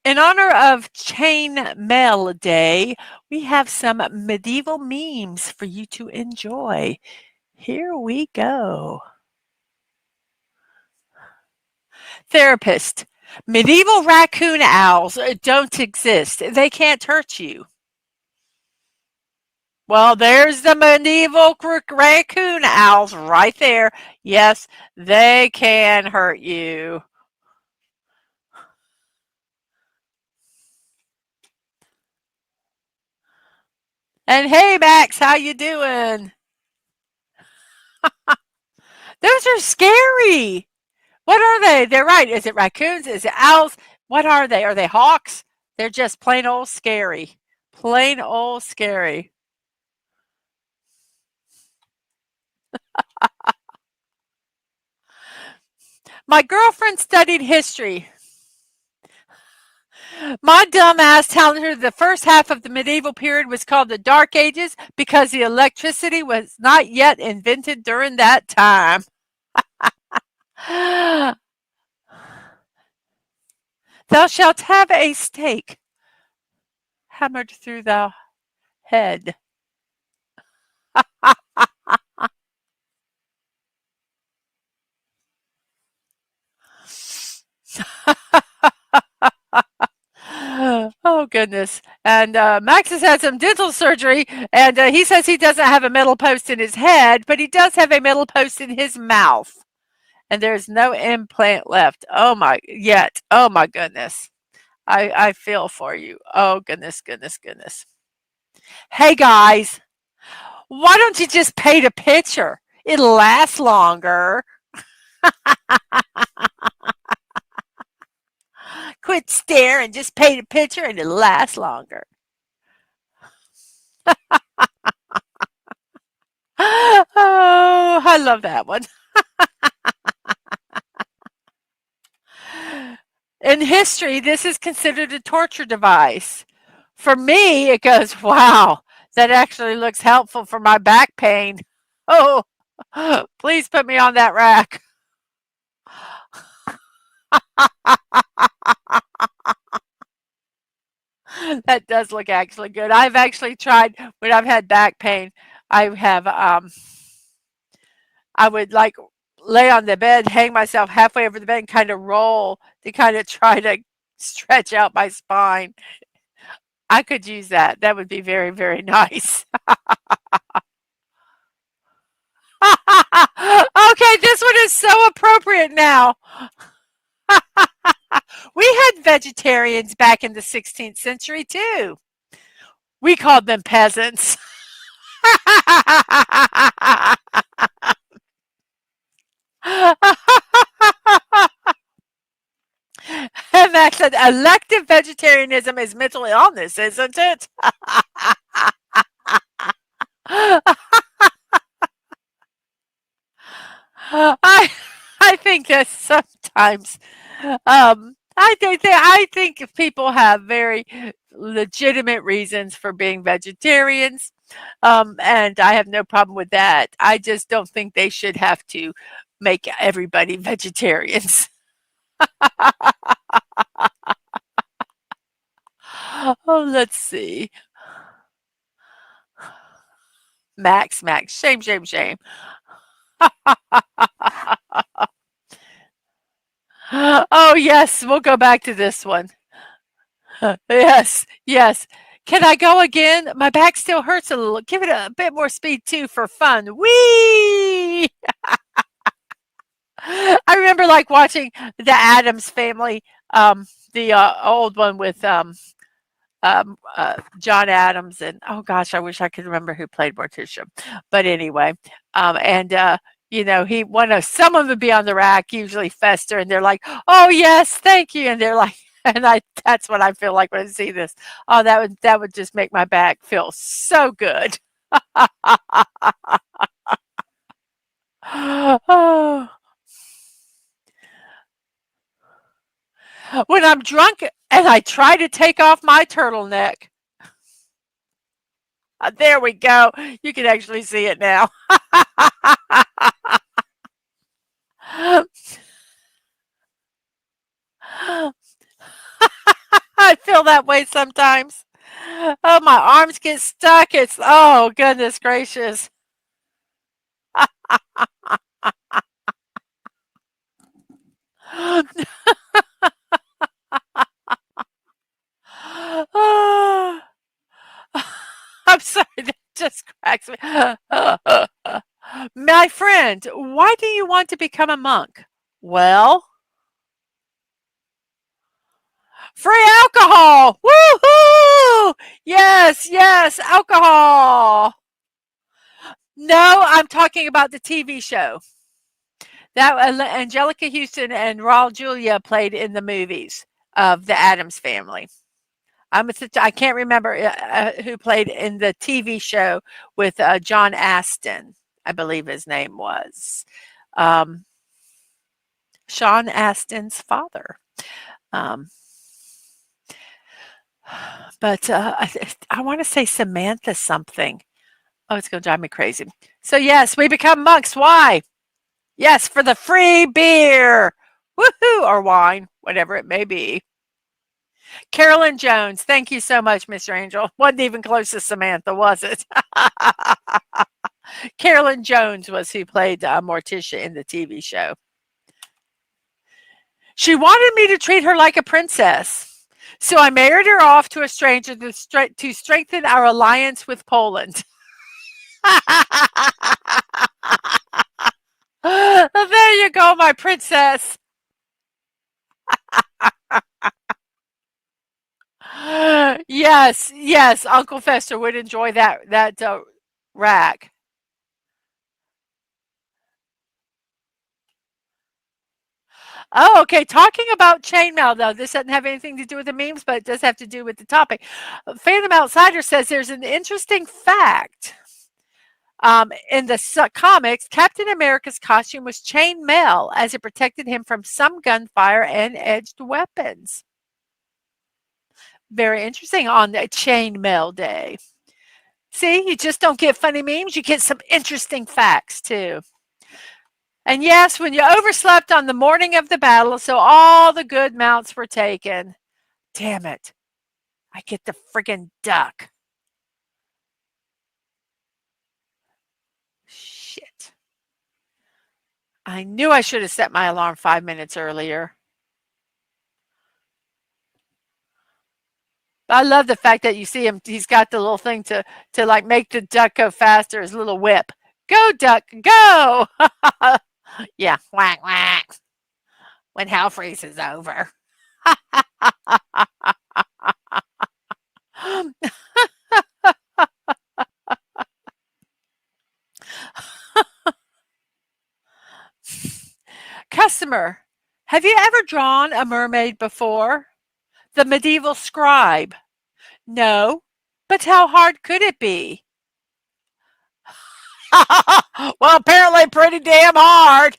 In honor of Chainmail Day, we have some medieval memes for you to enjoy. Here we go. Therapist. Medieval raccoon owls don't exist. They can't hurt you. Well, there's the medieval raccoon owls right there. Yes, they can hurt you. And hey, Max, how you doing? Those are scary. What are they? They're right. Is it raccoons? Is it owls? What are they? Are they hawks? They're just plain old scary. Plain old scary. My girlfriend studied history. My dumb ass telling her the first half of the medieval period was called the Dark Ages because the electricity was not yet invented during that time. Thou shalt have a stake hammered through thy head. Oh goodness! And Max has had some dental surgery, and he says he doesn't have a metal post in his head, but he does have a metal post in his mouth, and there's no implant left. Oh my goodness! I feel for you. Oh goodness, goodness, goodness. Hey guys, why don't you just paint a picture? It'll last longer. Quit staring, just paint a picture, and it'll last longer. Oh, I love that one. In history, this is considered a torture device. For me, it goes, wow, that actually looks helpful for my back pain. Oh, please put me on that rack. That does look actually good. I've actually tried when I've had back pain. I have I would like lay on the bed, hang myself halfway over the bed and kind of roll to kind of try to stretch out my spine. I could use that. That would be very, very nice. Okay, this one is so appropriate now. We had vegetarians back in the 16th century too. We called them peasants. And Max said, elective vegetarianism is mental illness, isn't it? I I think that sometimes I think if people have very legitimate reasons for being vegetarians, and I have no problem with that. I just don't think they should have to make everybody vegetarians. Oh, let's see. Max, shame, shame, shame. Oh, yes, we'll go back to this one. Yes, yes. Can I go again? My back still hurts a little. Give it a bit more speed too for fun. Whee! I remember like watching the Adams Family, the old one with John Adams, and oh gosh, I wish I could remember who played Morticia. But anyway, and he someone would be on the rack, usually Fester, and they're like, "Oh yes, thank you," and they're like, and I that's what I feel like when I see this. Oh, that would just make my back feel so good. Oh. When I'm drunk and I try to take off my turtleneck. There we go. You can actually see it now. feel that way sometimes. Oh, my arms get stuck. It's, oh, goodness gracious. I'm sorry, that just cracks me. My friend, why do you want to become a monk? Well, free alcohol. Woohoo! Yes, yes, alcohol. No, I'm talking about the TV show. That Angelica Houston and Raul Julia played in the movies of the Addams Family. I can't remember who played in the TV show with John Aston, I believe his name was. Um, Sean Astin's father. Um, but I want to say Samantha something. Oh, it's going to drive me crazy. So, yes, we become monks. Why? Yes, for the free beer. Woohoo! Or wine, whatever it may be. Carolyn Jones, thank you so much, Mr. Angel. Wasn't even close to Samantha, was it? Carolyn Jones was who played Morticia in the TV show. She wanted me to treat her like a princess. So I married her off to a stranger to strengthen our alliance with Poland. There you go, my princess. Yes, yes, Uncle Fester would enjoy that rack. Oh, okay. Talking about chainmail, though, this doesn't have anything to do with the memes, but it does have to do with the topic. Phantom Outsider says there's an interesting fact. In the comics, Captain America's costume was chainmail as it protected him from some gunfire and edged weapons. Very interesting on the chainmail day. See, you just don't get funny memes, you get some interesting facts too. And yes, when you overslept on the morning of the battle, so all the good mounts were taken. Damn it. I get the friggin' duck. Shit. I knew I should have set my alarm 5 minutes earlier. I love the fact that you see him, he's got the little thing to like make the duck go faster, his little whip. Go, duck, go! Yeah, whack, whack. When hell freezes over. Customer, have you ever drawn a mermaid before? The medieval scribe. No, but how hard could it be? Well, apparently pretty damn hard.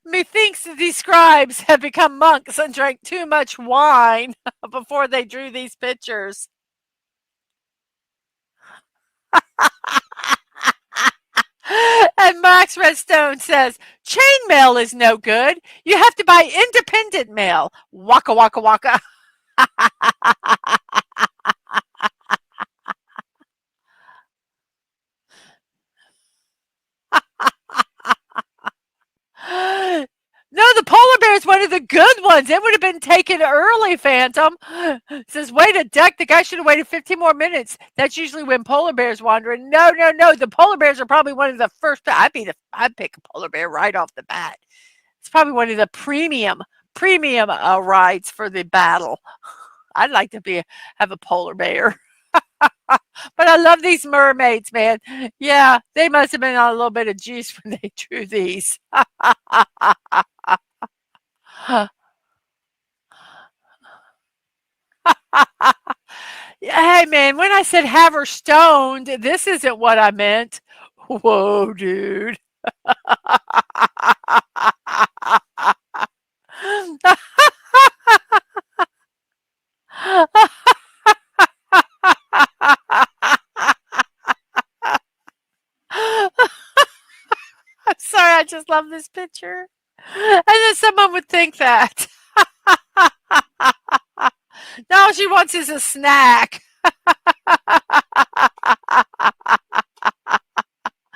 Methinks these scribes have become monks and drank too much wine before they drew these pictures. And Max Redstone says, chainmail is no good. You have to buy independent mail. Waka, waka, waka. No, the polar bear is one of the good ones. It would have been taken early, Phantom. It says, wait a duck. The guy should have waited 15 more minutes. That's usually when polar bears wandering. No, no, no. The polar bears are probably one of the first. I'd pick a polar bear right off the bat. It's probably one of the premium rides for the battle. I'd like to have a polar bear. But I love these mermaids, man. Yeah, they must have been on a little bit of juice when they drew these. Hey, man, when I said have her stoned, this isn't what I meant. Whoa, dude. sorry, I just love this picture. And then someone would think that. No, all she wants is a snack.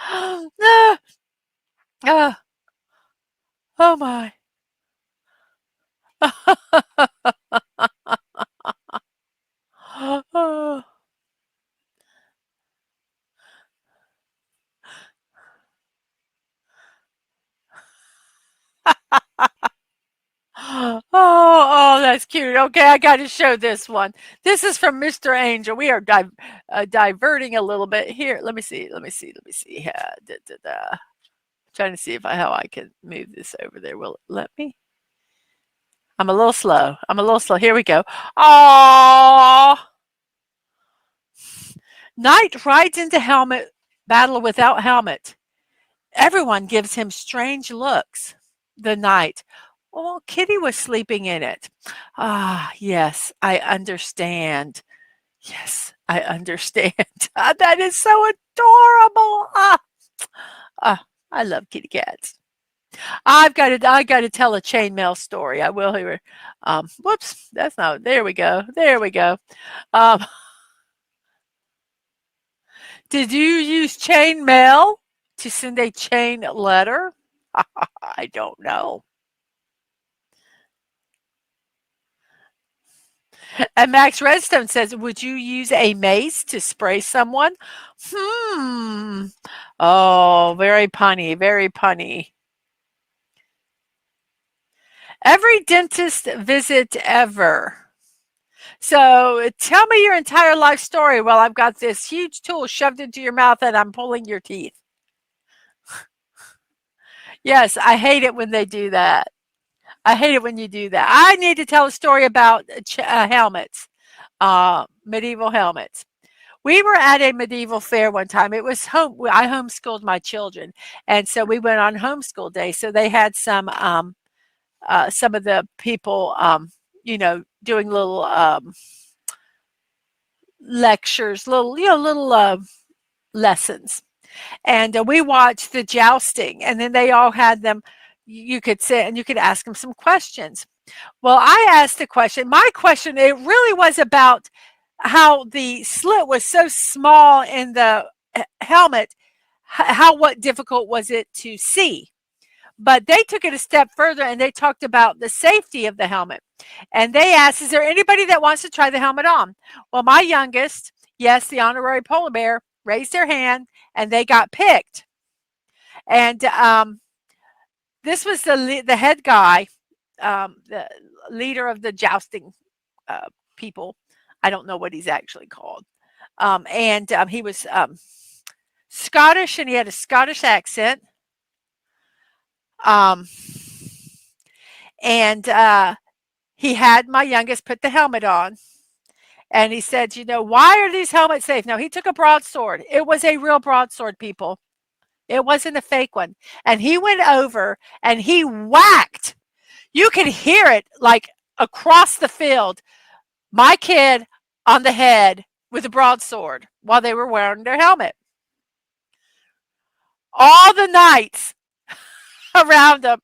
Ah, ah, oh my. Oh. Oh, that's cute. Okay, I got to show this one. This is from Mr. Angel. We are diverting a little bit here. Let me see. Let me see. Da, da, da. Trying to see if how I can move this over there. Will it let me? I'm a little slow. Here we go. Oh, Knight rides into helmet battle without helmet. Everyone gives him strange looks. The knight. Oh, Kitty was sleeping in it. Ah, yes, I understand. Yes, I understand. That is so adorable. I love kitty cats. I got to tell a chainmail story. I will here. Whoops, that's not. There we go. There we go. Um, did you use chainmail to send a chain letter? I don't know. And Max Redstone says, would you use a mace to spray someone? Hmm. Oh, very punny, very punny. Every dentist visit ever. So tell me your entire life story while I've got this huge tool shoved into your mouth and I'm pulling your teeth. Yes, I hate it when they do that. I hate it when you do that. I need to tell a story about helmets, medieval helmets. We were at a medieval fair one time. It was I homeschooled my children, and so we went on homeschool day. So they had some of the people, doing little lectures, little lessons, and we watched the jousting. And then they all had them. You could sit and you could ask them some questions. Well, I asked a question. My question, it really was about how the slit was so small in the helmet. What difficult was it to see? But they took it a step further and they talked about the safety of the helmet. And they asked, is there anybody that wants to try the helmet on? Well, my youngest, yes, the honorary polar bear, raised their hand and they got picked. And this was the head guy, the leader of the jousting people. I don't know what he's actually called. And he was Scottish and he had a Scottish accent. Um, and he had my youngest put the helmet on. And he said, why are these helmets safe? Now, he took a broadsword. It was a real broadsword, people. It wasn't a fake one. And he went over and he whacked. You could hear it like across the field. My kid on the head with a broadsword while they were wearing their helmet. All the knights around them,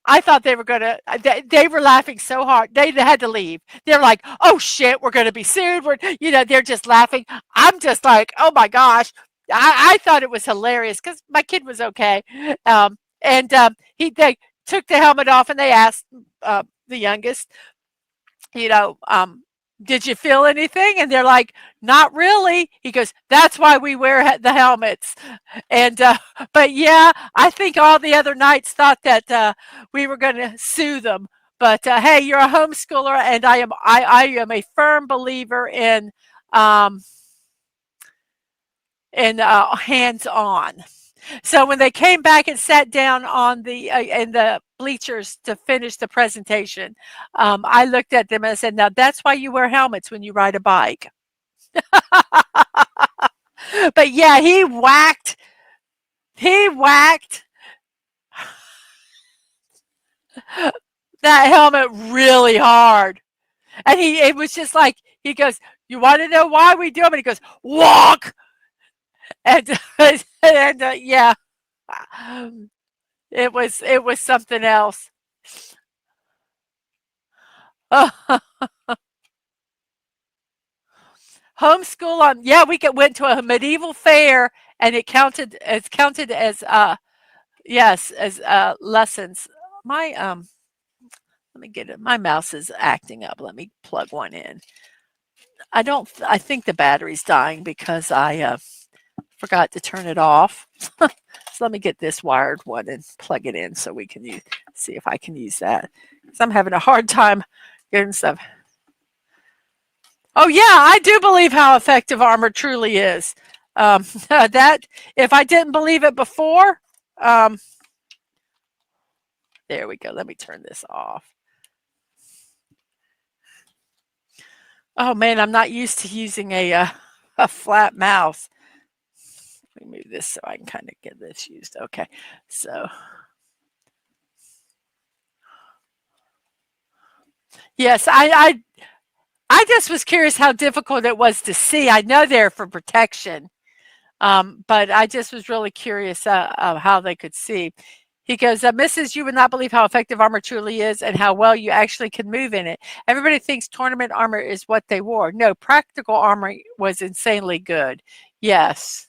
I thought they were going to, they were laughing so hard. They had to leave. They're like, oh shit, we're going to be sued. They're just laughing. I'm just like, oh my gosh. I thought it was hilarious because my kid was okay. They took the helmet off and they asked the youngest, you know, um, did you feel anything? And they're like, not really. He goes, that's why we wear the helmets. And, but yeah, I think all the other knights thought that we were going to sue them. But hey, you're a homeschooler, and I am a firm believer um, in hands-on. So when they came back and sat down on in the bleachers to finish the presentation, I looked at them and I said, "Now that's why you wear helmets when you ride a bike." But yeah, he whacked that helmet really hard, and it was just like he goes, "You want to know why we do it?" And he goes, "Walk," and and yeah. It was something else. Homeschool on, yeah, went to a medieval fair, and it counted as yes, as lessons. My let me get it. My mouse is acting up. Let me plug one in. I think the battery's dying because I forgot to turn it off. So let me get this wired one and plug it in so we can see if I can use that. Because I'm having a hard time getting stuff. Oh yeah, I do believe how effective armor truly is. That if I didn't believe it before, um, there we go. Let me turn this off. Oh man, I'm not used to using a flat mouse. Let me move this so I can kind of get this used. Okay, so yes, I just was curious how difficult it was to see. I know they're for protection, but I just was really curious how they could see. He goes, Mrs., you would not believe how effective armor truly is and how well you actually can move in it. Everybody thinks tournament armor is what they wore. No, practical armor was insanely good. Yes.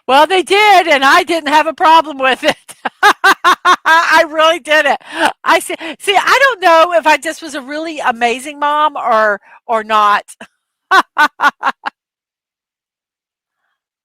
Well, they did, and I didn't have a problem with it. I really didn't. See, I don't know if I just was a really amazing mom or not.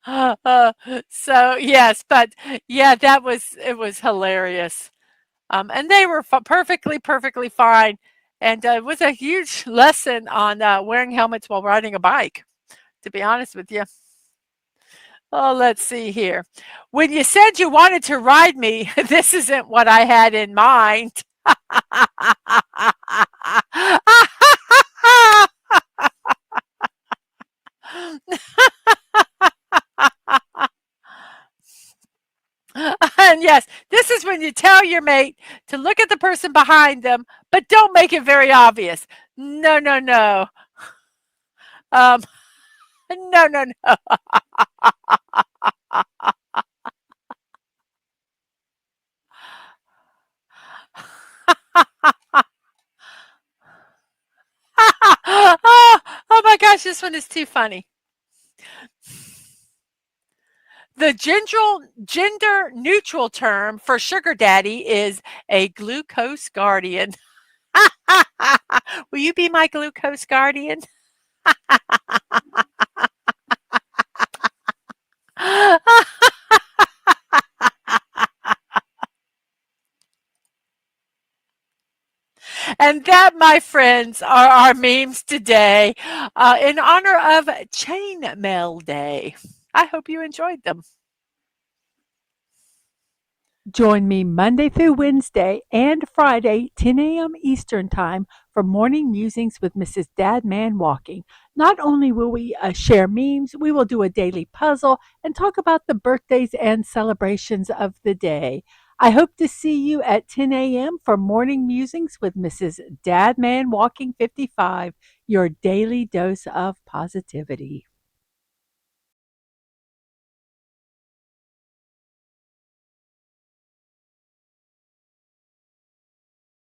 Uh, so yes, but yeah, it was hilarious. And they were perfectly fine, and it was a huge lesson on wearing helmets while riding a bike. To be honest with you. Oh, let's see here. When you said you wanted to ride me, this isn't what I had in mind. And yes, this is when you tell your mate to look at the person behind them, but don't make it very obvious. No, no, no. Um, no, no, no. Oh my gosh, this one is too funny. The gender neutral term for sugar daddy is a glucose guardian. Will you be my glucose guardian? And that, my friends, are our memes today in honor of Chainmail Day. I hope you enjoyed them. Join me Monday through Wednesday and Friday, 10 a.m. Eastern Time, for Morning Musings with Mrs. Dadman Walking. Not only will we share memes, we will do a daily puzzle and talk about the birthdays and celebrations of the day. I hope to see you at 10 a.m. for Morning Musings with Mrs. Dadman Walking 55, your daily dose of positivity.